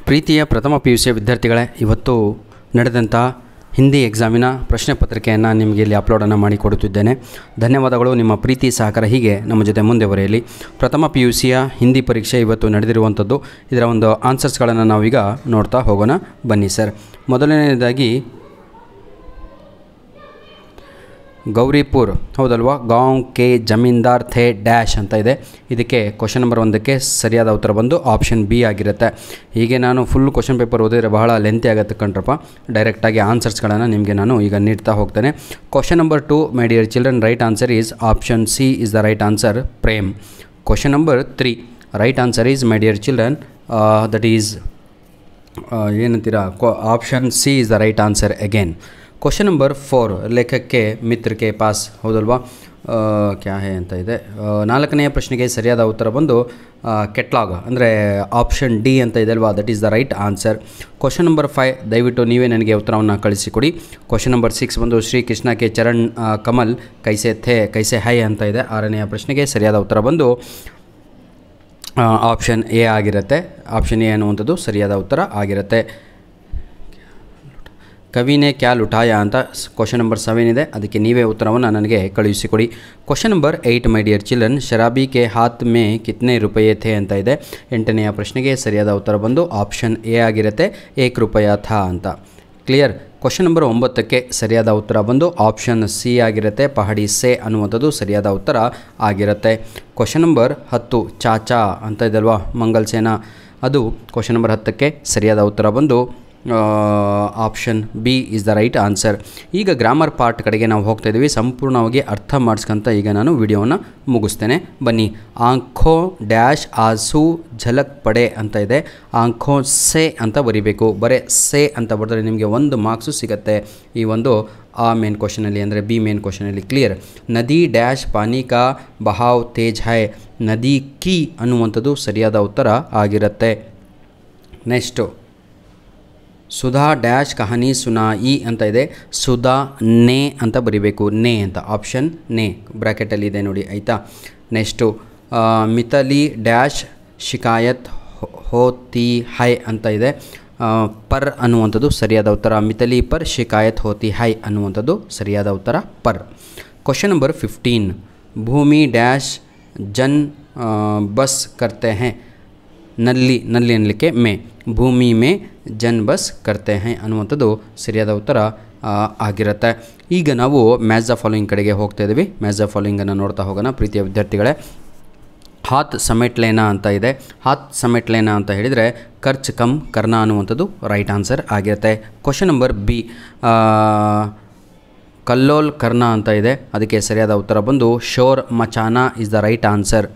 ಪ್ರೀತಿಯ ಪ್ರಥಮ PUC ವಿದ್ಯಾರ್ಥಿಗಳೇ, ಇವತ್ತು ನಡೆದಂಥ ಹಿಂದಿ ಎಕ್ಸಾಮಿನ ಪ್ರಶ್ನೆ ಪತ್ರಿಕೆಯನ್ನು ನಿಮಗೆ ಇಲ್ಲಿ ಅಪ್ಲೋಡನ್ನು ಮಾಡಿಕೊಡುತ್ತಿದ್ದೇನೆ. ಧನ್ಯವಾದಗಳು. ನಿಮ್ಮ ಪ್ರೀತಿ ಸಹಕಾರ ಹೀಗೆ ನಮ್ಮ ಜೊತೆ ಮುಂದೆ ಬರೆಯಲಿ. ಪ್ರಥಮ PUCಯ ಹಿಂದಿ ಪರೀಕ್ಷೆ ಇವತ್ತು ನಡೆದಿರುವಂಥದ್ದು. ಇದರ ಒಂದು ಆನ್ಸರ್ಸ್ಗಳನ್ನು ನಾವೀಗ ನೋಡ್ತಾ ಹೋಗೋಣ. ಬನ್ನಿ ಸರ್. ಮೊದಲನೇದಾಗಿ ಗೌರಿಪುರ್ ಹೌದಲ್ವಾ, ಗಾಂವ್ ಕೆ ಜಮೀನ್ದಾರ್ ಥೇ ಡ್ಯಾಶ್ ಅಂತ ಇದೆ. ಇದಕ್ಕೆ ಕ್ವಶನ್ ನಂಬರ್ 1ಕ್ಕೆ ಸರಿಯಾದ ಉತ್ತರ ಬಂದು ಆಪ್ಷನ್ ಬಿ ಆಗಿರುತ್ತೆ. ಹೀಗೆ ನಾನು ಫುಲ್ ಕ್ವಶನ್ ಪೇಪರ್ ಓದಿದರೆ ಬಹಳ ಲೆಂತಿ ಆಗುತ್ತೆ ಕಣ್ರಪ್ಪ. ಡೈರೆಕ್ಟಾಗಿ ಆನ್ಸರ್ಸ್ಗಳನ್ನು ನಿಮಗೆ ನಾನು ಈಗ ನೀಡ್ತಾ ಹೋಗ್ತೇನೆ. Question number 2, my dear children, right answer is option C is the right answer, Prem. Question number 3, right answer is, my dear children, that is ಏನಂತೀರಾ, option C is the right answer again. Question number 4, ಲೇಖಕ್ ಕೆ ಮಿತ್ರ ಕೆ ಪಾಸ್ ಹೌದಲ್ವಾ, ಕ್ಯಾ ಹೇ ಅಂತ ಇದೆ. 4ನೆಯ ಪ್ರಶ್ನೆಗೆ ಸರಿಯಾದ ಉತ್ತರ ಬಂದು ಕೆಟ್ಲಾಗ್ ಅಂದರೆ ಆಪ್ಷನ್ ಡಿ ಅಂತ ಇದೆ ಅಲ್ವಾ, that is the right answer. Question number 5, ದಯವಿಟ್ಟು ನೀವೇ ನನಗೆ ಉತ್ತರವನ್ನು ಕಳಿಸಿಕೊಡಿ. ಕ್ವಶನ್ ನಂಬರ್ 6 ಬಂದು ಶ್ರೀ ಕೃಷ್ಣ ಕೆ ಚರಣ್ ಕಮಲ್ ಕೈಸೆ ಥೇ ಕೈಸೆ ಹೈ ಅಂತ ಇದೆ. 6ನೆಯ ಪ್ರಶ್ನೆಗೆ ಸರಿಯಾದ ಉತ್ತರ ಬಂದು ಆಪ್ಷನ್ ಎ ಆಗಿರುತ್ತೆ. ಆಪ್ಷನ್ ಎ ಅನ್ನುವಂಥದ್ದು ಸರಿಯಾದ ಉತ್ತರ ಆಗಿರುತ್ತೆ. ಕವಿನೇ ಕ್ಯಾ ಲುಟಾಯ ಅಂತ ಕ್ವಶನ್ ನಂಬರ್ 7 ಇದೆ, ಅದಕ್ಕೆ ನೀವೇ ಉತ್ತರವನ್ನು ನನಗೆ ಕಳುಹಿಸಿಕೊಡಿ. Question number 8, my dear children, ಶರಾಬಿ ಕೆ ಹಾತ್ ಮೇ ಕಿತ್ನೆ ರೂಪಾಯಿ ಥೇ ಅಂತ ಇದೆ. 8ನೆಯ ಪ್ರಶ್ನೆಗೆ ಸರಿಯಾದ ಉತ್ತರ ಬಂದು ಆಪ್ಷನ್ ಎ ಆಗಿರುತ್ತೆ, 1 ರೂಪಾಯಿ ಥಾ ಅಂತ. ಕ್ಲಿಯರ್. ಕ್ವಶನ್ ನಂಬರ್ 9ಕ್ಕೆ ಸರಿಯಾದ ಉತ್ತರ ಬಂದು ಆಪ್ಷನ್ ಸಿ ಆಗಿರುತ್ತೆ, ಪಹಡಿ ಸೆ ಅನ್ನುವಂಥದ್ದು ಸರಿಯಾದ ಉತ್ತರ ಆಗಿರುತ್ತೆ. ಕ್ವಶನ್ ನಂಬರ್ 10, ಚಾಚಾ ಅಂತ ಇದಲ್ವಾ, ಮಂಗಲ್ ಸೇನಾ, ಅದು ಕ್ವಶನ್ ನಂಬರ್ 10ಕ್ಕೆ ಸರಿಯಾದ ಉತ್ತರ ಬಂದು option B is the right answer. ಈಗ ಗ್ರಾಮರ್ ಪಾರ್ಟ್ ಕಡೆಗೆ ನಾವು ಹೋಗ್ತಾ ಇದ್ದೀವಿ. ಸಂಪೂರ್ಣವಾಗಿ ಅರ್ಥ ಮಾಡಿಸ್ಕೊಂತ ಈಗ ನಾನು ವಿಡಿಯೋವನ್ನು ಮುಗಿಸ್ತೇನೆ. ಬನ್ನಿ. ಆಂಖೋ ಡ್ಯಾಶ್ ಆಸು ಝಲಕ್ ಪಡೆ ಅಂತ ಇದೆ. ಆಂಖೋ ಸೆ ಅಂತ ಬರಿಬೇಕು. ಬರೇ ಸೆ ಅಂತ ಬರೆದ್ರೆ ನಿಮಗೆ 1 ಮಾರ್ಕ್ಸು ಸಿಗುತ್ತೆ ಈ ಒಂದು ಆ ಮೇನ್ ಕ್ವಶನಲ್ಲಿ, ಅಂದರೆ ಬಿ ಮೇನ್ ಕ್ವಶನಲ್ಲಿ. ಕ್ಲಿಯರ್. ನದಿ ಡ್ಯಾಶ್ ಪಾನಿ ಕಾ ಬಹಾವ್ ತೇಜ್ ಹೈ, ನದಿ ಕಿ ಅನ್ನುವಂಥದ್ದು ಸರಿಯಾದ ಉತ್ತರ ಆಗಿರುತ್ತೆ. ನೆಕ್ಸ್ಟು ಸುಧಾ ಡ್ಯಾಶ್ ಕಹಾನಿ ಸುನಾಯಿ ಅಂತ ಇದೆ. ಸುಧಾ ನೇ ಅಂತ ಬರಿಬೇಕು, ನೇ ಅಂತ, ಆಪ್ಷನ್ ನೇ ಬ್ರ್ಯಾಕೆಟಲ್ಲಿ ಇದೆ ನೋಡಿ, ಆಯಿತಾ. ನೆಕ್ಸ್ಟು ಮಿಥಲಿ ಡ್ಯಾಶ್ ಶಿಕಾಯತ್ ಹೋತಿ ಹೈ ಅಂತ ಇದೆ. ಪರ್ ಅನ್ನುವಂಥದ್ದು ಸರಿಯಾದ ಉತ್ತರ. ಮಿಥಲಿ ಪರ್ ಶಿಕಾಯತ್ ಹೋತಿ ಹೈ ಅನ್ನುವಂಥದ್ದು ಸರಿಯಾದ ಉತ್ತರ, ಪರ್. ಕ್ವಶನ್ ನಂಬರ್ 15, ಭೂಮಿ ಡ್ಯಾಶ್ ಜನ್ ಬಸ್ ಕರ್ತೆ ಹೈ, ನಲ್ಲಿ ಅನ್ನಲಿಕ್ಕೆ ಮೇ, ಭೂಮಿ ಮೇ ಜನ್ ಬಸ್ ಕರ್ತೆ ಹೈ ಅನ್ನುವಂಥದ್ದು ಸರಿಯಾದ ಉತ್ತರ ಆಗಿರುತ್ತೆ. ಈಗ ನಾವು ಮ್ಯಾಚ್ ದ ಫಾಲೋಯಿಂಗ್ ಕಡೆಗೆ ಹೋಗ್ತಾ ಇದ್ದೀವಿ. ಮ್ಯಾಚ್ ದ ಫಾಲೋಯಿಂಗನ್ನು ನೋಡ್ತಾ ಹೋಗೋಣ ಪ್ರೀತಿಯ ವಿದ್ಯಾರ್ಥಿಗಳೇ. ಹಾತ್ ಸಮೇಟ್ ಲೇನಾ ಅಂತ ಇದೆ. ಹಾತ್ ಸಮೇಟ್ ಲೇನಾ ಅಂತ ಹೇಳಿದರೆ ಖರ್ಚ್ ಕಮ್ ಕರ್ನಾ ಅನ್ನುವಂಥದ್ದು ರೈಟ್ ಆನ್ಸರ್ ಆಗಿರುತ್ತೆ. ಕ್ವಶನ್ ನಂಬರ್ ಬಿ, ಕಲ್ಲೋಲ್ ಕರ್ನಾ ಅಂತ ಇದೆ. ಅದಕ್ಕೆ ಸರಿಯಾದ ಉತ್ತರ ಬಂದು ಶೋರ್ ಮಚಾನಾ ಇಸ್ ದ ರೈಟ್ ಆನ್ಸರ್.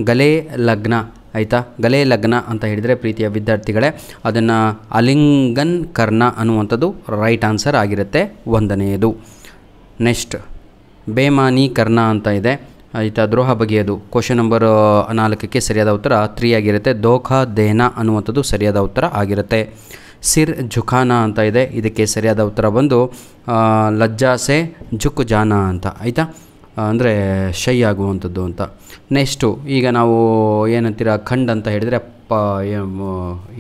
ಗಲೆ ಲಗ್ನ, ಆಯಿತಾ. ಗಲೆ ಲಗ್ನ ಅಂತ ಹೇಳಿದರೆ ಪ್ರೀತಿಯ ವಿದ್ಯಾರ್ಥಿಗಳೇ ಅದನ್ನು ಅಲಿಂಗನ್ ಕರ್ಣ ಅನ್ನುವಂಥದ್ದು ರೈಟ್ ಆನ್ಸರ್ ಆಗಿರುತ್ತೆ, 1ನೇದು. ನೆಕ್ಸ್ಟ್ ಬೇಮಾನಿ ಕರ್ಣ ಅಂತ ಇದೆ, ಆಯಿತಾ, ದ್ರೋಹ ಬಗೆಯದು. ಕ್ವಶನ್ ನಂಬರ್ 4ಕ್ಕೆ ಸರಿಯಾದ ಉತ್ತರ 3 ಆಗಿರುತ್ತೆ. ದೋಖಾ ದೇನಾ ಅನ್ನುವಂಥದ್ದು ಸರಿಯಾದ ಉತ್ತರ ಆಗಿರುತ್ತೆ. ಸಿರ್ ಝುಖಾನಾ ಅಂತ ಇದೆ. ಇದಕ್ಕೆ ಸರಿಯಾದ ಉತ್ತರ ಬಂದು ಲಜ್ಜಾ ಸೆ ಝುಕ್ ಜಾನಾ ಅಂತ, ಆಯಿತಾ, ಅಂದರೆ ಶೈ ಆಗುವಂಥದ್ದು ಅಂತ. ನೆಕ್ಸ್ಟು ಈಗ ನಾವು ಏನಂತೀರ, ಖಂಡ್ ಅಂತ ಹೇಳಿದರೆ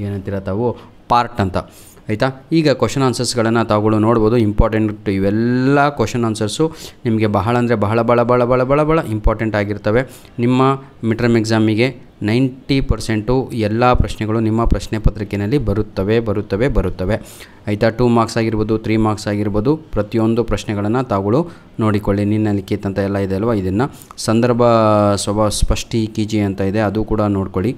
ಏನಂತೀರ ತಾವು, ಪಾರ್ಟ್ ಅಂತ, ಆಯಿತಾ. ಈಗ ಕ್ವಶನ್ ಆನ್ಸರ್ಸ್ಗಳನ್ನು ತಾವುಗಳು ನೋಡ್ಬೋದು. ಇಂಪಾರ್ಟೆಂಟ್ ಇವೆಲ್ಲ ಕ್ವಶನ್ ಆನ್ಸರ್ಸು ನಿಮಗೆ ಬಹಳ ಅಂದರೆ ಬಹಳ ಇಂಪಾರ್ಟೆಂಟ್ ಆಗಿರ್ತವೆ. ನಿಮ್ಮ ಮಿಡ್-ಟರ್ಮ್ ಎಕ್ಸಾಮಿಗೆ 90% ಎಲ್ಲ ಪ್ರಶ್ನೆಗಳು ನಿಮ್ಮ ಪ್ರಶ್ನೆ ಪತ್ರಿಕೆಯಲ್ಲಿ ಬರುತ್ತವೆ, ಆಯಿತಾ. 2 ಮಾರ್ಕ್ಸ್ ಆಗಿರ್ಬೋದು, 3 ಮಾರ್ಕ್ಸ್ ಆಗಿರ್ಬೋದು, ಪ್ರತಿಯೊಂದು ಪ್ರಶ್ನೆಗಳನ್ನು ತಾವುಗಳು ನೋಡಿಕೊಳ್ಳಿ. ನಿನ್ನ ಲಿಖಿತ ಅಂತ ಎಲ್ಲ ಇದೆ ಅಲ್ವಾ, ಇದನ್ನು ಸಂದರ್ಭ ಸ್ಪಷ್ಟಿ ಕೀಜಿ ಅಂತ ಇದೆ, ಅದು ಕೂಡ ನೋಡ್ಕೊಳ್ಳಿ.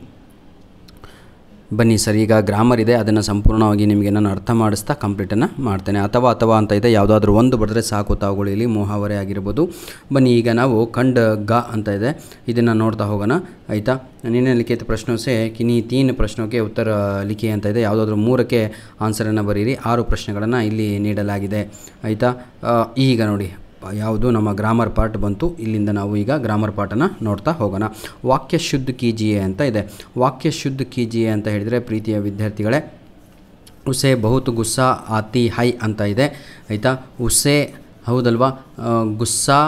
ಬನ್ನಿ ಸರ್, ಈಗ ಗ್ರಾಮರ್ ಇದೆ, ಅದನ್ನು ಸಂಪೂರ್ಣವಾಗಿ ನಿಮಗೆ ನಾನು ಅರ್ಥ ಮಾಡಿಸ್ತಾ ಕಂಪ್ಲೀಟನ್ನು ಮಾಡ್ತೇನೆ. ಅಥವಾ ಅಂತ ಇದೆ, ಯಾವುದಾದ್ರೂ ಒಂದು ಬರೆದ್ರೆ ಸಾಕು ತಾವುಗಳು, ಇಲ್ಲಿ ಮೋಹಾವರೆ ಆಗಿರ್ಬೋದು. ಬನ್ನಿ ಈಗ ನಾವು ಖಂಡ್ ಗ ಅಂತ ಇದೆ, ಇದನ್ನು ನೋಡ್ತಾ ಹೋಗೋಣ, ಆಯಿತಾ. ನಿನ್ನೆ ಲಿಖಿತ ಪ್ರಶ್ನೋं से किन्हीं 3 प्रश्नों के उत्तर लिखिए ಅಂತ ಇದೆ. ಯಾವುದಾದ್ರೂ 3ಕ್ಕೆ ಆನ್ಸರನ್ನು ಬರೀರಿ. 6 ಪ್ರಶ್ನೆಗಳನ್ನು ಇಲ್ಲಿ ನೀಡಲಾಗಿದೆ, ಆಯಿತಾ. ಈಗ ನೋಡಿ ಯಾವುದು ನಮ್ಮ ಗ್ರಾಮರ್ ಪಾರ್ಟ್ ಬಂತು. ಇಲ್ಲಿಂದ ನಾವು ಈಗ ಗ್ರಾಮರ್ ಪಾರ್ಟನ್ನು ನೋಡ್ತಾ ಹೋಗೋಣ. ವಾಕ್ಯ ಶುದ್ಧ ಕೀಜಿಯೇ ಅಂತ ಇದೆ. ವಾಕ್ಯ ಶುದ್ಧ ಕೀಜಿಯೇ ಅಂತ ಹೇಳಿದರೆ ಪ್ರೀತಿಯ ವಿದ್ಯಾರ್ಥಿಗಳೇ, ಉಸೆ ಬಹುತ್ ಗುಸ್ಸಾ ಆತಿ ಹೈ ಅಂತ ಇದೆ, ಆಯಿತಾ. ಉಸೆ ಹೌದಲ್ವಾ, ಗುಸ್ಸಾ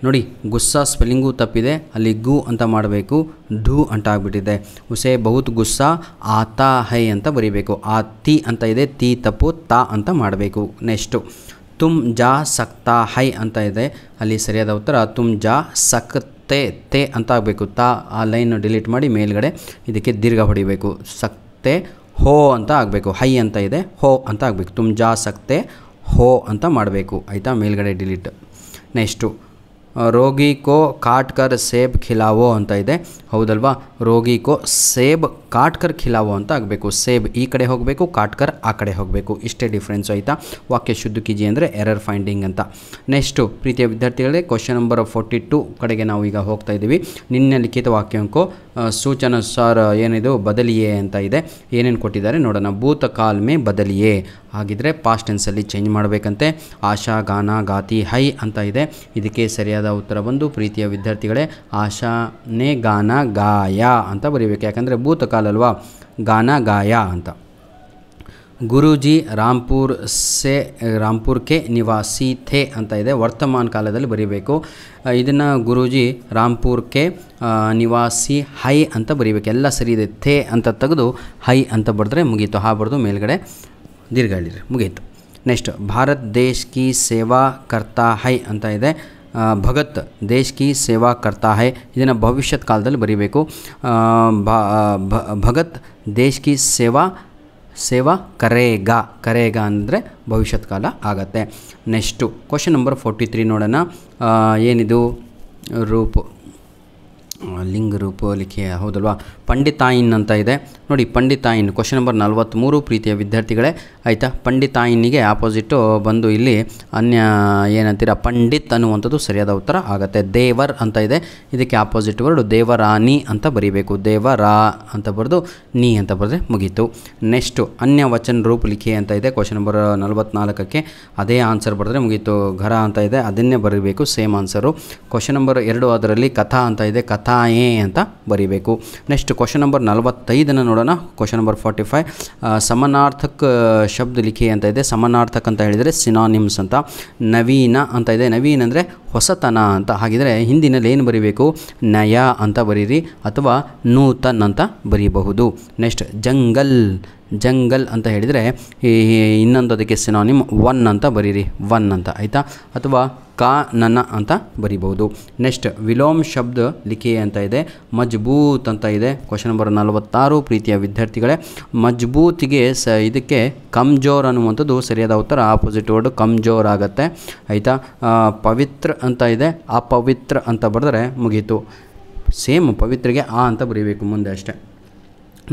ನೋಡಿ ಗುಸ್ಸಾ ಸ್ಪೆಲ್ಲಿಂಗು ತಪ್ಪಿದೆ, ಅಲ್ಲಿ ಗು ಅಂತ ಮಾಡಬೇಕು, ಢೂ ಅಂತ ಆಗಿಬಿಟ್ಟಿದೆ. ಉಸೆ ಬಹುತ್ ಗುಸ್ಸಾ ಆತಾ ಹೈ ಅಂತ ಬರೀಬೇಕು. ಆ ತಿ ಅಂತ ಇದೆ, ತಿ ತಪ್ಪು, ತಾ ಅಂತ ಮಾಡಬೇಕು. ನೆಕ್ಸ್ಟು ತುಮ್ ಜಾ ಸಕ್ತಾ ಹೈ ಅಂತ ಇದೆ, ಅಲ್ಲಿ ಸರಿಯಾದ ಉತ್ತರ ತುಮ್ ಜಾ ಸಕ್ತೆ ತೇ ಅಂತ ಆಗಬೇಕು. ತಾ ಆ ಲೈನ್ ಡಿಲೀಟ್ ಮಾಡಿ ಮೇಲ್ಗಡೆ ಇದಕ್ಕೆ ದೀರ್ಘ ಹೊಡಿಬೇಕು. ಸಕ್ತೆ ಹೋ ಅಂತ ಆಗಬೇಕು. ಹೈ ಅಂತ ಇದೆ, ಹೋ ಅಂತ ಆಗಬೇಕು. ತುಮ್ ಜಾ ಸಕ್ತೆ ಹೋ ಅಂತ ಮಾಡಬೇಕು. ಆಯಿತಾ, ಮೇಲ್ಗಡೆ ಡಿಲೀಟ್. ನೆಕ್ಸ್ಟು ರೋಗಿ ಕೋ ಕಾಟ್ ಕರ್ ಸೇಬ್ ಖಿಲಾವೋ ಅಂತ ಇದೆ, ಹೌದಲ್ವಾ? ರೋಗಿ ಕೋ ಸೇಬ್ ಕಾಟ್ ಕರ್ ಖಿಲಾವೋ ಅಂತ ಆಗಬೇಕು. ಸೇಬ್ ಈ ಕಡೆ ಹೋಗಬೇಕು, ಕಾಟ್ ಕರ್ ಆ ಕಡೆ ಹೋಗಬೇಕು. ಇಷ್ಟೇ ಡಿಫ್ರೆನ್ಸು. ಆಯಿತಾ, ವಾಕ್ಯ ಶುದ್ಧ ಕೀಜಿ ಅಂದರೆ ಎರರ್ ಫೈಂಡಿಂಗ್ ಅಂತ. ನೆಕ್ಸ್ಟು ಪ್ರೀತಿಯ ವಿದ್ಯಾರ್ಥಿಗಳೇ, ಕ್ವಶನ್ ನಂಬರ್ 42 ಕಡೆಗೆ ನಾವು ಈಗ ಹೋಗ್ತಾ ಇದ್ದೀವಿ. ನಿನ್ನೆ ಲಿಖಿತ ವಾಕ್ಯಾಂಕೋ ಸೂಚನಾನುಸಾರ ಏನಿದು ಬದಲಿಯೇ ಅಂತ ಇದೆ. ಏನೇನು ಕೊಟ್ಟಿದ್ದಾರೆ ನೋಡೋಣ. ಭೂತಕಾಲ್ ಮೇ ಬದಲಿಯೇ ಹಾಗಿದ್ರೆ ಪಾಸ್ಟ್ ಟೆನ್ಸಲ್ಲಿ ಚೇಂಜ್ ಮಾಡಬೇಕಂತೆ. ಆಶಾ ಗಾನ ಗಾತಿ ಹೈ ಅಂತ ಇದೆ. ಇದಕ್ಕೆ ಸರಿಯಾದ ಉತ್ತರ ಬಂದು ಪ್ರೀತಿಯ ವಿದ್ಯಾರ್ಥಿಗಳೇ ಆಶಾನೇ ಗಾನ ಗಾಯ ಅಂತ ಬರೀಬೇಕು. ಯಾಕಂದರೆ ಭೂತಕಾಲ ಅಲ್ವಾ, ಗಾನ ಗಾಯ ಅಂತ. ಗುರೂಜಿ ರಾಂಪುರ್ ಕೆ ನಿವಾಸಿ ಥೇ ಅಂತ ಇದೆ, ವರ್ತಮಾನ ಕಾಲದಲ್ಲಿ ಬರೀಬೇಕು. ಇದನ್ನು ಗುರೂಜಿ ರಾಂಪುರ್ ಕೆ ನಿವಾಸಿ ಹೈ ಅಂತ ಬರೀಬೇಕು. ಎಲ್ಲ ಸರಿ ಇದೆ. ಥೇ ಅಂತ ತೆಗೆದು ಹೈ ಅಂತ ಬರೆದ್ರೆ ಮುಗೀತು. ಹಾ ಬರೆದು ಮೇಲ್ಗಡೆ ದೀರ್ಘ ಹೇಳಿರಿ, ಮುಗೀತು. ನೆಕ್ಸ್ಟ್ ಭಾರತ್ ದೇಶ್ ಕಿ ಸೇವಾ ಕರ್ತಾ ಹೈ ಅಂತ ಇದೆ. ಭಗತ್ ದೇಶ್ ಕಿ ಸೇವಾ ಕರ್ತಾ ಹೈ ಇದನ್ನು ಭವಿಷ್ಯತ್ ಕಾಲದಲ್ಲಿ ಬರೀಬೇಕು. ಭಗತ್ ದೇಶ್ ಕಿ ಸೇವಾ ಕರೇಗಾ ಅಂದರೆ ಭವಿಷ್ಯತ್ ಕಾಲ ಆಗತ್ತೆ. ನೆಕ್ಸ್ಟು ಕ್ವಶನ್ ನಂಬರ್ 43 ನೋಡೋಣ. ಏನಿದು ರೂಪು ಲಿಂಗ ರೂಪ ಲಿಖಿಯ, ಹೌದಲ್ವಾ? ಪಂಡಿತಾಯಿನ್ ಅಂತ ಇದೆ ನೋಡಿ. ಪಂಡಿತಾಯಿನ್ ಕ್ವಶನ್ ನಂಬರ್ 43 ಪ್ರೀತಿಯ ವಿದ್ಯಾರ್ಥಿಗಳೇ. ಆಯಿತಾ, ಪಂಡಿತಾಯಿನ್ನಿಗೆ ಆಪೋಸಿಟು ಬಂದು ಇಲ್ಲಿ ಅನ್ಯ ಏನಂತೀರ ಪಂಡಿತ್ ಅನ್ನುವಂಥದ್ದು ಸರಿಯಾದ ಉತ್ತರ ಆಗುತ್ತೆ. ದೇವರ್ ಅಂತ ಇದೆ, ಇದಕ್ಕೆ ಆಪೋಸಿಟ್ ವರ್ಡ್ ದೇವರಾನಿ ಅಂತ ಬರೀಬೇಕು. ದೇವರಾ ಅಂತ ಬರೆದು ನೀ ಅಂತ ಬರೆದ್ರೆ ಮುಗೀತು. ನೆಕ್ಸ್ಟು ಅನ್ಯ ವಚನ ರೂಪ ಲಿಖಿ ಅಂತ ಇದೆ. ಕ್ವಶನ್ ನಂಬರ್ 44ಕ್ಕೆ ಅದೇ ಆನ್ಸರ್ ಬರೆದ್ರೆ ಮುಗೀತು. ಘರ ಅಂತ ಇದೆ, ಅದನ್ನೇ ಬರೀಬೇಕು, ಸೇಮ್ ಆನ್ಸರು. ಕ್ವಶನ್ ನಂಬರ್ 2 ಅದರಲ್ಲಿ ಕಥಾ ಅಂತ ಇದೆ, ಕಥಾಯೇ ಅಂತ ಬರೀಬೇಕು. ನೆಕ್ಸ್ಟ್ ಕ್ವಶನ್ ನಂಬರ್ 45 ನೋಡೋಣ. ಕ್ವಶನ್ ನಂಬರ್ 45 ಸಮಾನಾರ್ಥಕ ಶಬ್ದ ಲಿಖಿ ಅಂತ ಇದೆ. ಸಮಾನಾರ್ಥಕ ಅಂತ ಹೇಳಿದರೆ ಸಿನಾನಿಮ್ಸ್ ಅಂತ. ನವೀನ ಅಂತ ಇದೆ, ನವೀನ್ ಅಂದರೆ ಹೊಸತನ ಅಂತ. ಹಾಗಿದ್ರೆ ಹಿಂದಿನಲ್ಲಿ ಏನು ಬರೀಬೇಕು? ನಯ ಅಂತ ಬರೀರಿ ಅಥವಾ ನೂತನ್ ಅಂತ ಬರೀಬಹುದು. ನೆಕ್ಸ್ಟ್ ಜಂಗಲ್ ಅಂತ ಹೇಳಿದರೆ ಇನ್ನೊಂದು ಅದಕ್ಕೆ ಸಿನಾನಿಮ್ ಒನ್ ಅಂತ ಬರೀರಿ, ಒನ್ ಅಂತ. ಆಯಿತಾ, ಅಥವಾ ಕಾನನ ಅಂತ ಬರೀಬಹುದು. ನೆಕ್ಸ್ಟ್ ವಿಲೋಮ್ ಶಬ್ದ ಲಿಖಿ ಅಂತ ಇದೆ. ಮಜ್ಬೂತ್ ಅಂತ ಇದೆ. ಕ್ವಶನ್ ನಂಬರ್ 46 ಪ್ರೀತಿಯ ವಿದ್ಯಾರ್ಥಿಗಳೇ. ಮಜ್ಬೂತಿಗೆ ಇದಕ್ಕೆ ಕಮ್ಜೋರ್ ಅನ್ನುವಂಥದ್ದು ಸರಿಯಾದ ಉತ್ತರ. ಆಪೋಸಿಟ್ ವರ್ಡ್ ಕಮ್ಜೋರ್ ಆಗುತ್ತೆ. ಆಯಿತಾ, ಪವಿತ್ರ ಅಂತ ಇದೆ, ಅಪವಿತ್ರ ಅಂತ ಬರೆದ್ರೆ ಮುಗೀತು. ಸೇಮ್ ಪವಿತ್ರಿಗೆ ಆ ಅಂತ ಬರೀಬೇಕು ಮುಂದೆ ಅಷ್ಟೇ.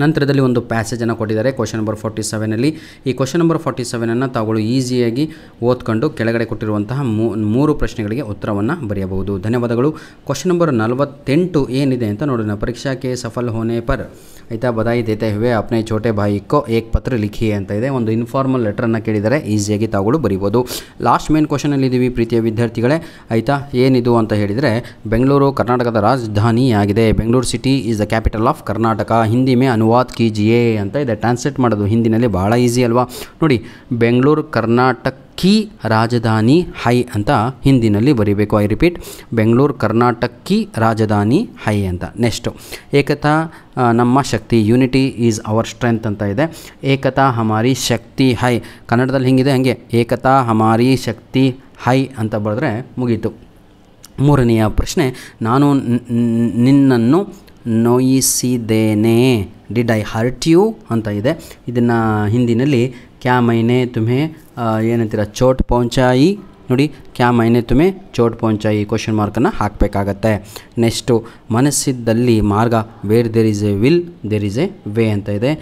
ನಂತರದಲ್ಲಿ ಒಂದು ಪ್ಯಾಸೇಜನ್ನು ಕೊಟ್ಟಿದ್ದಾರೆ ಕ್ವಶನ್ ನಂಬರ್ 47ನಲ್ಲಿ. ಈ ಕ್ವಶನ್ ನಂಬರ್ 47ಅನ್ನು ತಾವುಗಳು ಈಸಿಯಾಗಿ ಓದ್ಕೊಂಡು ಕೆಳಗಡೆ ಕೊಟ್ಟಿರುವಂತಹ 3 ಪ್ರಶ್ನೆಗಳಿಗೆ ಉತ್ತರವನ್ನು ಬರೆಯಬಹುದು. ಧನ್ಯವಾದಗಳು. ಕ್ವಶನ್ ನಂಬರ್ 48 ಏನಿದೆ ಅಂತ ನೋಡೋಣ. ಪರೀಕ್ಷಾ ಕೆ ಸಫಲ್ ಹೋನೆ ಪರ್ ಆಯಿತಾ ಬಧಾಯಿ ದೇತೆ ಹುವೆ ಅಪ್ನೆ ಛೋಟೆ ಭಾಯಿ ಕೋ ಏಕ್ ಪತ್ರ ಲಿಖಿ ಅಂತ ಇದೆ. ಒಂದು ಇನ್ಫಾರ್ಮಲ್ ಲೆಟ್ರನ್ನು ಕೇಳಿದರೆ ಈಸಿಯಾಗಿ ತಾವುಗಳು ಬರೀಬೋದು. ಲಾಸ್ಟ್ ಮೇನ್ ಕ್ವಶನಲ್ಲಿ ಇದ್ದೀವಿ ಪ್ರೀತಿಯ ವಿದ್ಯಾರ್ಥಿಗಳೇ. ಆಯಿತಾ, ಏನಿದು ಅಂತ ಹೇಳಿದರೆ ಬೆಂಗಳೂರು ಕರ್ನಾಟಕದ ರಾಜಧಾನಿ ಆಗಿದೆ. Bengaluru city is the capital of Karnataka. Hindi May ಅನುವಾದ ಕೀಜಿಯೇ ಅಂತ ಇದೆ. ಟ್ರಾನ್ಸ್ಲೇಟ್ ಮಾಡೋದು ಹಿಂದಿನಲ್ಲಿ ಭಾಳ ಈಸಿ ಅಲ್ವಾ? ನೋಡಿ, ಬೆಂಗಳೂರು ಕರ್ನಾಟಕ ಕಿ ರಾಜಧಾನಿ ಹೈ ಅಂತ ಹಿಂದಿನಲ್ಲಿ ಬರೀಬೇಕು. ಐ ರಿಪೀಟ್, ಬೆಂಗಳೂರು ಕರ್ನಾಟಕ ಕಿ ರಾಜಧಾನಿ ಹೈ ಅಂತ. ನೆಕ್ಸ್ಟು ಏಕತಾ ನಮ್ಮ ಶಕ್ತಿ, ಯೂನಿಟಿ ಈಸ್ ಅವರ್ ಸ್ಟ್ರೆಂತ್ ಅಂತ ಇದೆ. ಏಕತಾ ಹಮಾರಿ ಶಕ್ತಿ ಹೈ ಕನ್ನಡದಲ್ಲಿ ಹಿಂಗಿದೆ, ಹಾಗೆ ಏಕತಾ ಹಮಾರಿ ಶಕ್ತಿ ಹೈ ಅಂತ ಬರೆದ್ರೆ ಮುಗೀತು. ಮೂರನೆಯ ಪ್ರಶ್ನೆ, ನಾನು ನಿನ್ನನ್ನು ನೋಯಿಸಿದ್ದೇನೆ, ಡಿಡ್ ಐ ಹರ್ಟ್ ಯು ಅಂತ ಇದೆ. ಇದನ್ನು ಹಿಂದಿನಲ್ಲಿ ಕ್ಯಾ ಮೈನೆ ತುಮೆ ಏನಂತೀರ ಚೋಟ್ ಪਹੁಂಚಾಯಿ. ನೋಡಿ, ಕ್ಯಾ ಮೈನೆ ತುಮೆ ಚೋಟ್ ಪਹੁಂಚಾಯಿ ಕ್ವಶನ್ ಮಾರ್ಕನ್ನು ಹಾಕಬೇಕಾಗತ್ತೆ. ನೆಕ್ಸ್ಟು ಮನಸ್ಸಿದ್ದಲ್ಲಿ ಮಾರ್ಗ, where there is a will there is a way ಅಂತ ಇದೆ.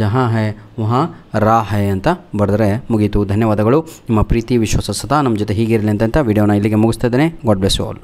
ಜಹಾ ಹೈ ವಹಾ ರಾ ಹೈ ಅಂತ ಬರೆದ್ರೆ ಮುಗೀತು. ಧನ್ಯವಾದಗಳು. ನಿಮ್ಮ ಪ್ರೀತಿ ವಿಶ್ವಾಸ ಸದಾ ನಮ್ಮ ಜೊತೆ ಹೀಗಿರಲಿ ಅಂತ ವಿಡಿಯೋನ ಇಲ್ಲಿಗೆ ಮುಗಿಸ್ತಾ ಇದ್ದೇನೆ. God bless you all.